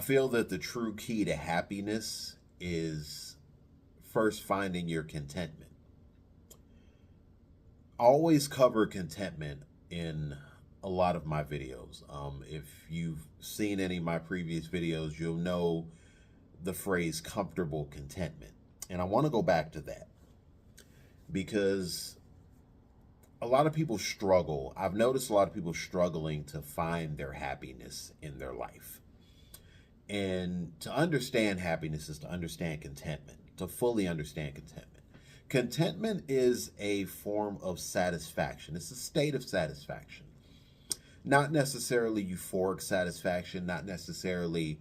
feel that the true key to happiness is first finding your contentment. I always cover contentment in a lot of my videos. If you've seen any of my previous videos, you'll know the phrase comfortable contentment. And I want to go back to that because a lot of people struggle. I've noticed a lot of people struggling to find their happiness in their life. And to understand happiness is to understand contentment, to fully understand contentment. Contentment is a form of satisfaction. It's a state of satisfaction. Not necessarily euphoric satisfaction, not necessarily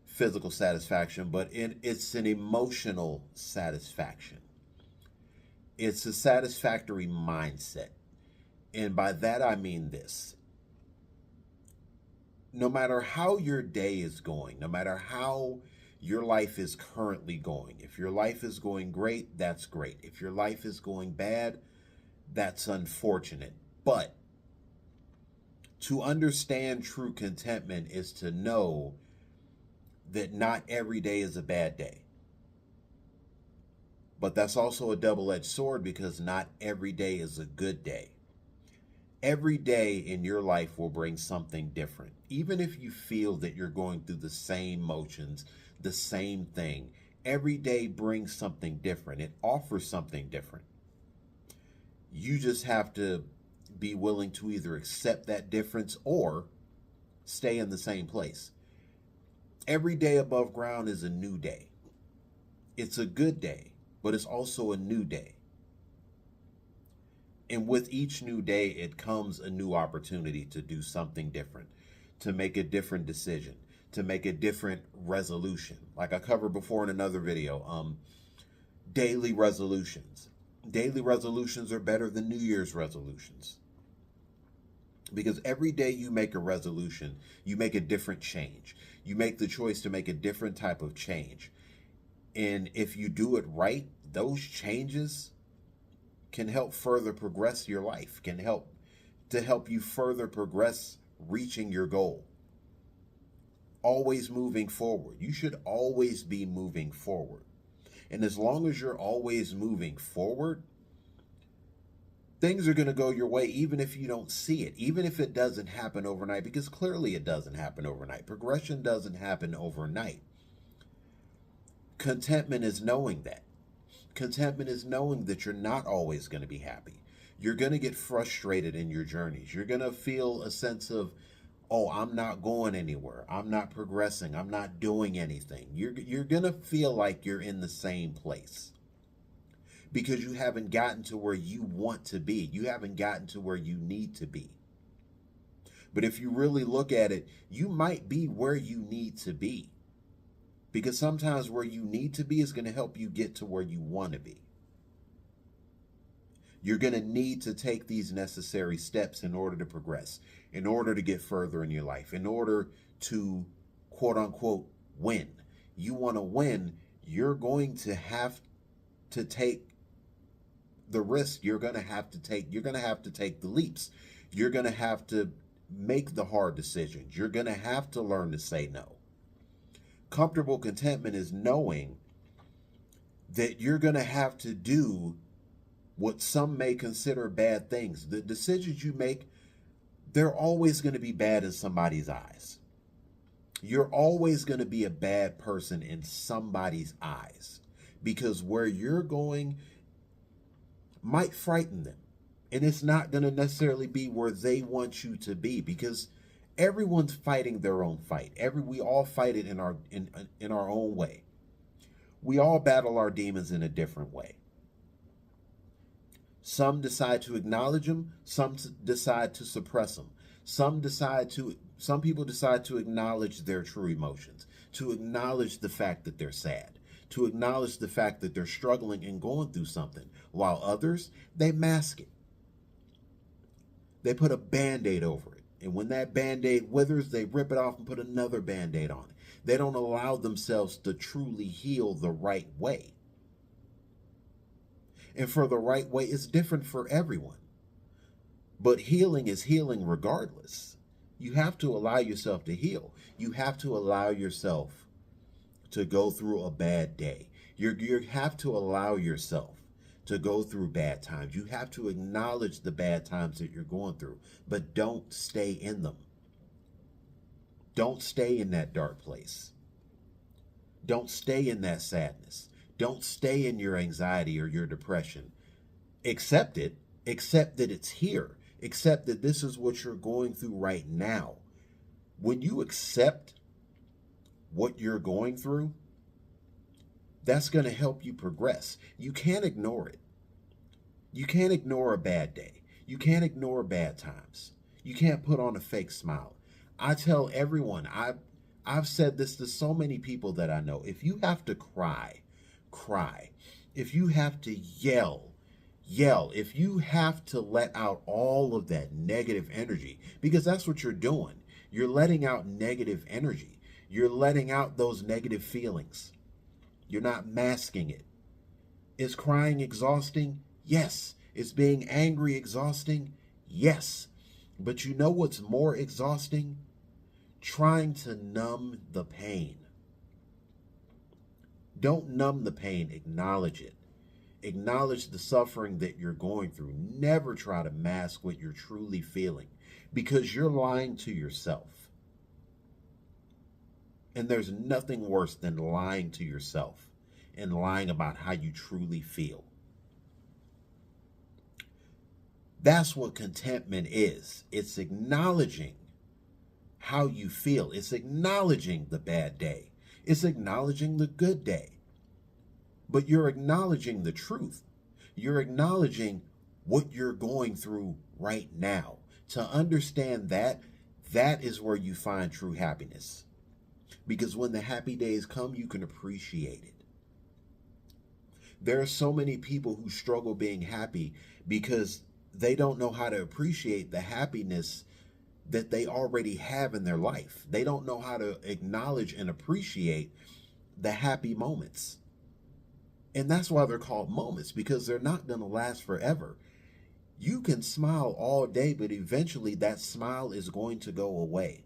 physical satisfaction, but it's an emotional satisfaction. It's a satisfactory mindset. And by that I mean this. No matter how your day is going, no matter how your life is currently going, if your life is going great, that's great. If your life is going bad, that's unfortunate. But to understand true contentment is to know that not every day is a bad day. But that's also a double-edged sword because not every day is a good day. Every day in your life will bring something different. Even if you feel that you're going through the same motions, the same thing, every day brings something different. It offers something different. You just have to be willing to either accept that difference or stay in the same place. Every day above ground is a new day. It's a good day, but it's also a new day. And with each new day, it comes a new opportunity to do something different, to make a different decision, to make a different resolution. Like I covered before in another video, daily resolutions. Daily resolutions are better than New Year's resolutions. Because every day you make a resolution, you make a different change. You make the choice to make a different type of change. And if you do it right, those changes can help further progress your life, can help you further progress reaching your goal. Always moving forward. You should always be moving forward. And as long as you're always moving forward, things are going to go your way even if you don't see it, even if it doesn't happen overnight, because clearly it doesn't happen overnight. Progression doesn't happen overnight. Contentment is knowing that. Contentment is knowing that you're not always going to be happy. You're going to get frustrated in your journeys. You're going to feel a sense of, oh, I'm not going anywhere. I'm not progressing. I'm not doing anything. You're going to feel like you're in the same place because you haven't gotten to where you want to be. You haven't gotten to where you need to be. But if you really look at it, you might be where you need to be. Because sometimes where you need to be is going to help you get to where you want to be. You're going to need to take these necessary steps in order to progress, in order to get further in your life, in order to, quote unquote, win. You want to win, you're going to have to take the risk. You're going to have to take the leaps. You're going to have to make the hard decisions. You're going to have to learn to say no. Comfortable contentment is knowing that you're going to have to do what some may consider bad things. The decisions you make, they're always going to be bad in somebody's eyes. You're always going to be a bad person in somebody's eyes because where you're going might frighten them. And it's not going to necessarily be where they want you to be because everyone's fighting their own fight. We all fight it in our own way. We all battle our demons in a different way. Some decide to acknowledge them, some decide to suppress them. Some people decide to acknowledge their true emotions, to acknowledge the fact that they're sad, to acknowledge the fact that they're struggling and going through something, while others, they mask it. They put a Band-Aid over it. And when that Band-Aid withers, they rip it off and put another Band-Aid on it. They don't allow themselves to truly heal the right way. And for the right way, it's different for everyone. But healing is healing regardless. You have to allow yourself to heal. You have to allow yourself to go through a bad day. You have to allow yourself to go through bad times. You have to acknowledge the bad times that you're going through, but don't stay in them. Don't stay in that dark place. Don't stay in that sadness. Don't stay in your anxiety or your depression. Accept it. Accept that it's here. Accept that this is what you're going through right now. When you accept what you're going through, that's going to help you progress. You can't ignore it. You can't ignore a bad day. You can't ignore bad times. You can't put on a fake smile. I tell everyone, I've said this to so many people that I know. If you have to cry, cry. If you have to yell, yell. If you have to let out all of that negative energy, because that's what you're doing. You're letting out negative energy. You're letting out those negative feelings. You're not masking it. Is crying exhausting? Yes. Is being angry exhausting? Yes. But you know what's more exhausting? Trying to numb the pain. Don't numb the pain, acknowledge it. Acknowledge the suffering that you're going through. Never try to mask what you're truly feeling, because you're lying to yourself. And there's nothing worse than lying to yourself and lying about how you truly feel. That's what contentment is. It's acknowledging how you feel. It's acknowledging the bad day. It's acknowledging the good day. But you're acknowledging the truth. You're acknowledging what you're going through right now. To understand that, that is where you find true happiness. Because when the happy days come, you can appreciate it. There are so many people who struggle being happy because they don't know how to appreciate the happiness that they already have in their life. They don't know how to acknowledge and appreciate the happy moments. And that's why they're called moments, because they're not going to last forever. You can smile all day, but eventually that smile is going to go away.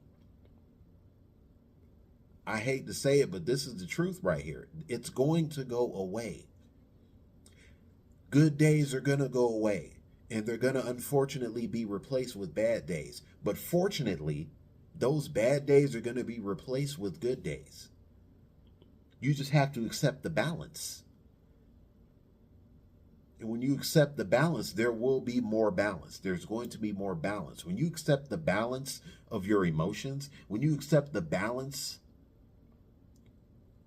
I hate to say it, but this is the truth right here. It's going to go away. Good days are going to go away, and they're going to unfortunately be replaced with bad days. But fortunately, those bad days are going to be replaced with good days. You just have to accept the balance. And when you accept the balance, there will be more balance. There's going to be more balance. When you accept the balance of your emotions, when you accept the balance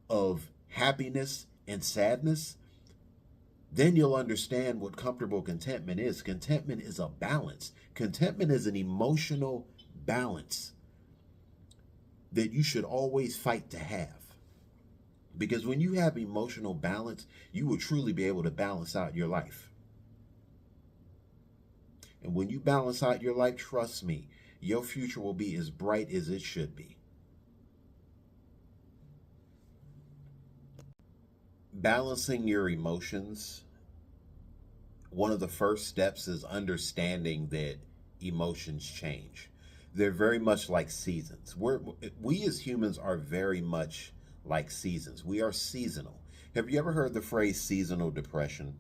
of happiness and sadness, then you'll understand what comfortable contentment is. Contentment is a balance. Contentment is an emotional balance that you should always fight to have. Because when you have emotional balance, you will truly be able to balance out your life. And when you balance out your life, trust me, your future will be as bright as it should be. Balancing your emotions, one of the first steps is understanding that emotions change. They're very much like seasons. We as humans are very much like seasons. We are seasonal. Have you ever heard the phrase seasonal depression?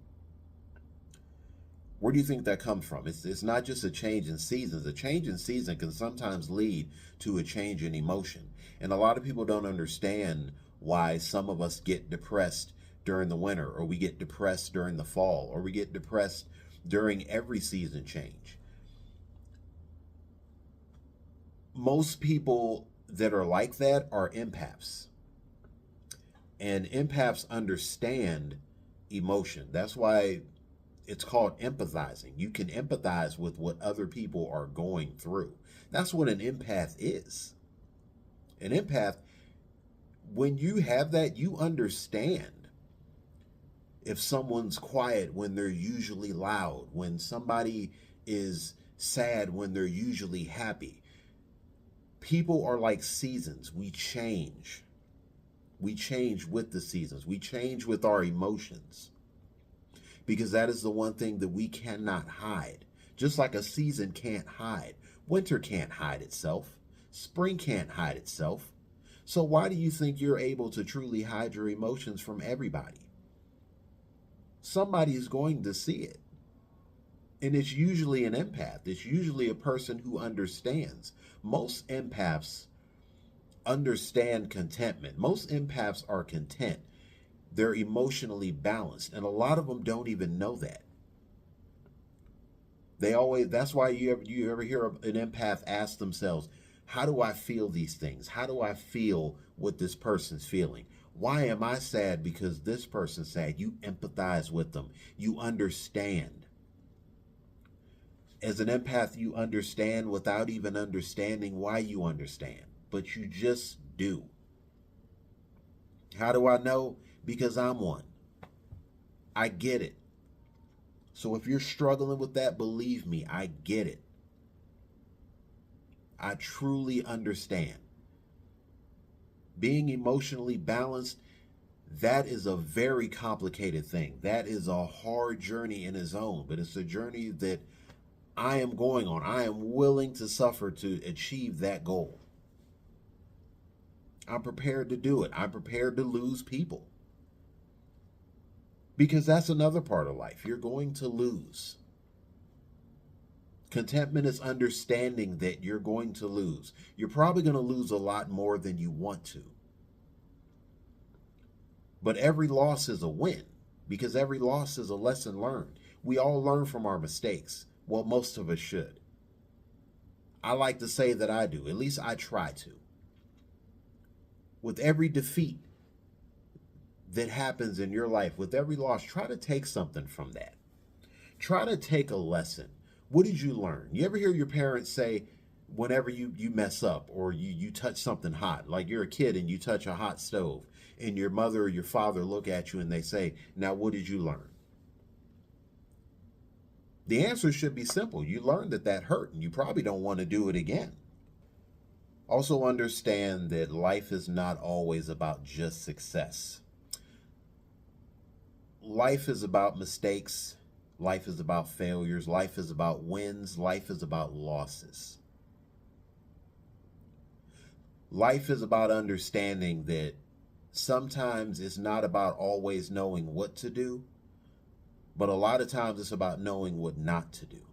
Where do you think that comes from? It's not just a change in seasons. A change in season can sometimes lead to a change in emotion. And a lot of people don't understand why some of us get depressed during the winter, or we get depressed during the fall, or we get depressed during every season change. Most people that are like that are empaths. And empaths understand emotion. That's why it's called empathizing. You can empathize with what other people are going through. That's what an empath is. An empath, when you have that, you understand if someone's quiet when they're usually loud, when somebody is sad when they're usually happy. People are like seasons. We change. We change with the seasons. We change with our emotions. Because that is the one thing that we cannot hide. Just like a season can't hide. Winter can't hide itself. Spring can't hide itself. So why do you think you're able to truly hide your emotions from everybody? Somebody is going to see it. And it's usually an empath. It's usually a person who understands. Most empaths understand contentment. Most empaths are content. They're emotionally balanced. And a lot of them don't even know that. That's why you ever hear an empath ask themselves, how do I feel these things? How do I feel what this person's feeling? Why am I sad because this person's sad? You empathize with them. You understand. As an empath, you understand without even understanding why you understand. But you just do. How do I know? Because I'm one. I get it. So if you're struggling with that, believe me, I get it. I truly understand. Being emotionally balanced, that is a very complicated thing. That is a hard journey in its own, but it's a journey that I am going on. I am willing to suffer to achieve that goal. I'm prepared to do it. I'm prepared to lose people. Because that's another part of life. You're going to lose. Contentment is understanding that you're going to lose. You're probably going to lose a lot more than you want to. But every loss is a win, because every loss is a lesson learned. We all learn from our mistakes. Well, most of us should. I like to say that I do. At least I try to. With every defeat that happens in your life, with every loss, try to take something from that. Try to take a lesson. What did you learn? You ever hear your parents say, whenever you mess up or you touch something hot, like you're a kid and you touch a hot stove, and your mother or your father look at you and they say, now what did you learn? The answer should be simple. You learned that hurt and you probably don't want to do it again. Also understand that life is not always about just success. Life is about mistakes. Life is about failures. Life is about wins. Life is about losses. Life is about understanding that sometimes it's not about always knowing what to do, but a lot of times it's about knowing what not to do.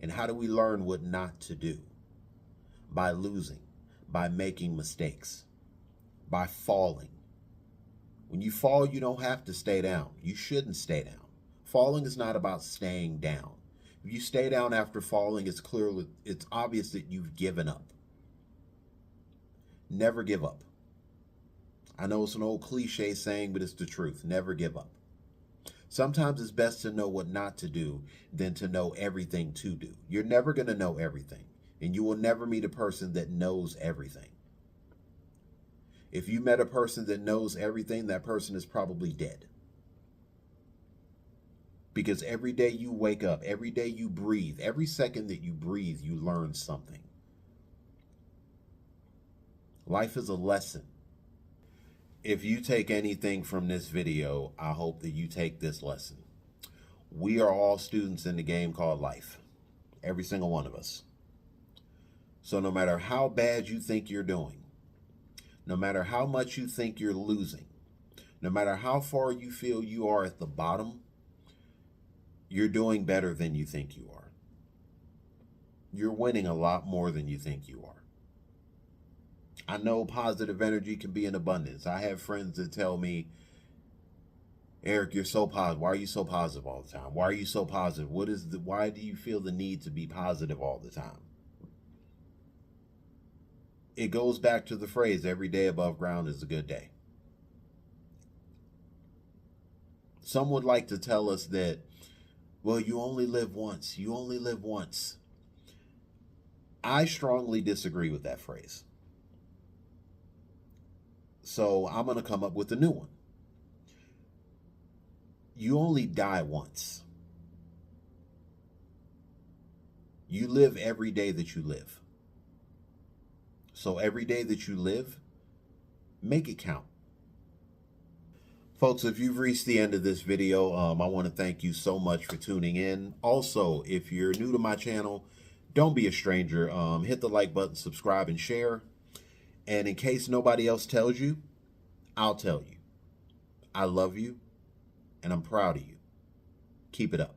And how do we learn what not to do? By losing, by making mistakes, by falling. When you fall, you don't have to stay down. You shouldn't stay down. Falling is not about staying down. If you stay down after falling, it's obvious that you've given up. Never give up. I know it's an old cliche saying, but it's the truth. Never give up. Sometimes it's best to know what not to do than to know everything to do. You're never going to know everything, and you will never meet a person that knows everything. If you met a person that knows everything, that person is probably dead. Because every day you wake up, every day you breathe, every second that you breathe, you learn something. Life is a lesson. If you take anything from this video, I hope that you take this lesson. We are all students in the game called life. Every single one of us. So no matter how bad you think you're doing, no matter how much you think you're losing, no matter how far you feel you are at the bottom, you're doing better than you think you are. You're winning a lot more than you think you are. I know positive energy can be in abundance. I have friends that tell me, Eric, you're so positive. Why are you so positive all the time? Why are you so positive? Why do you feel the need to be positive all the time? It goes back to the phrase, every day above ground is a good day. Some would like to tell us that, well, you only live once. You only live once. I strongly disagree with that phrase. So I'm going to come up with a new one. You only die once. You live every day that you live. So every day that you live, make it count. Folks, if you've reached the end of this video, I want to thank you so much for tuning in. Also, if you're new to my channel, don't be a stranger. Hit the like button, subscribe, and share. And in case nobody else tells you, I'll tell you. I love you, and I'm proud of you. Keep it up.